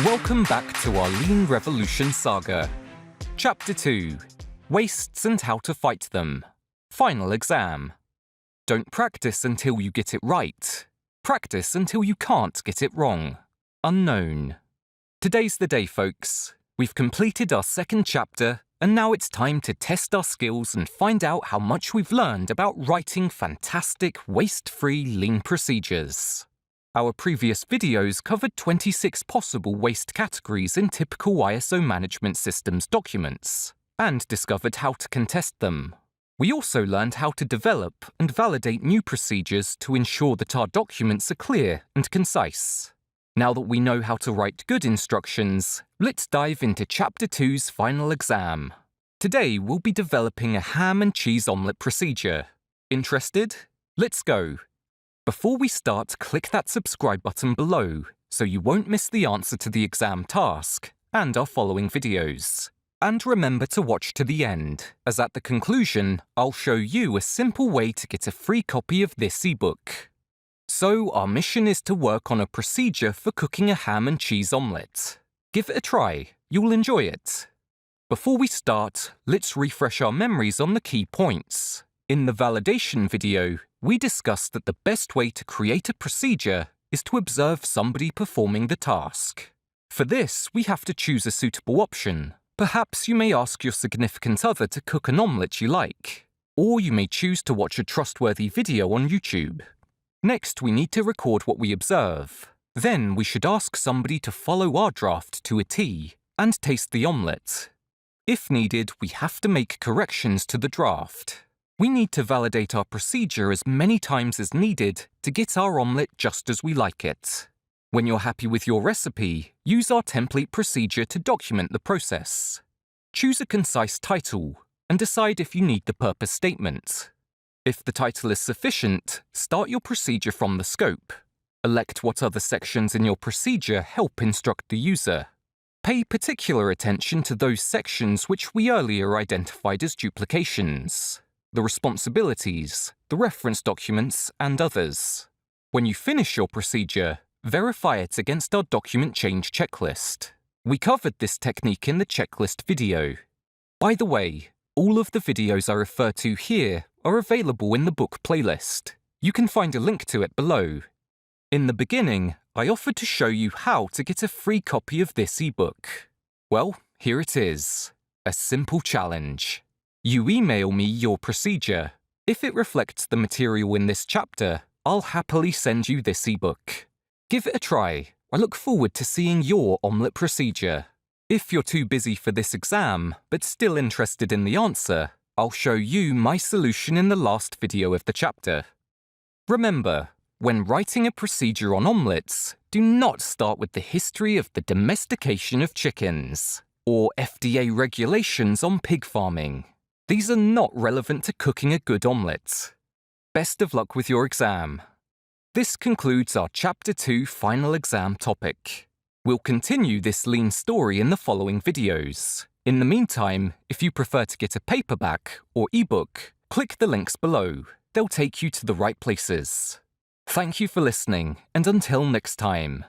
Welcome back to our Lean Revolution saga. Chapter 2. Wastes and How to Fight Them. Final exam. Don't practice until you get it right. Practice until you can't get it wrong. Unknown. Today's the day, folks. We've completed our second chapter, and now it's time to test our skills and find out how much we've learned about writing fantastic, waste-free lean procedures. Our previous videos covered 26 possible waste categories in typical ISO management systems documents, and discovered how to contest them. We also learned how to develop and validate new procedures to ensure that our documents are clear and concise. Now that we know how to write good instructions, let's dive into Chapter 2's final exam. Today we'll be developing a ham and cheese omelette procedure. Interested? Let's go. Before we start, click that subscribe button below so you won't miss the answer to the exam task and our following videos. And remember to watch to the end, as at the conclusion, I'll show you a simple way to get a free copy of this ebook. So our mission is to work on a procedure for cooking a ham and cheese omelette. Give it a try, you'll enjoy it. Before we start, let's refresh our memories on the key points. In the validation video, we discussed that the best way to create a procedure is to observe somebody performing the task. For this, we have to choose a suitable option. Perhaps you may ask your significant other to cook an omelette you like, or you may choose to watch a trustworthy video on YouTube. Next, we need to record what we observe. Then we should ask somebody to follow our draft to a T and taste the omelette. If needed, we have to make corrections to the draft. We need to validate our procedure as many times as needed to get our omelette just as we like it. When you're happy with your recipe, use our template procedure to document the process. Choose a concise title and decide if you need the purpose statement. If the title is sufficient, start your procedure from the scope. Elect what other sections in your procedure help instruct the user. Pay particular attention to those sections which we earlier identified as duplications, the responsibilities, the reference documents, and others. When you finish your procedure, verify it against our document change checklist. We covered this technique in the checklist video. By the way, all of the videos I refer to here are available in the book playlist. You can find a link to it below. In the beginning, I offered to show you how to get a free copy of this ebook. Well, here it is. A simple challenge. You email me your procedure. If it reflects the material in this chapter, I'll happily send you this ebook. Give it a try. I look forward to seeing your omelette procedure. If you're too busy for this exam, but still interested in the answer, I'll show you my solution in the last video of the chapter. Remember, when writing a procedure on omelettes, do not start with the history of the domestication of chickens, or FDA regulations on pig farming. These are not relevant to cooking a good omelette. Best of luck with your exam. This concludes our Chapter 2 final exam topic. We'll continue this lean story in the following videos. In the meantime, if you prefer to get a paperback or ebook, click the links below. They'll take you to the right places. Thank you for listening, and until next time.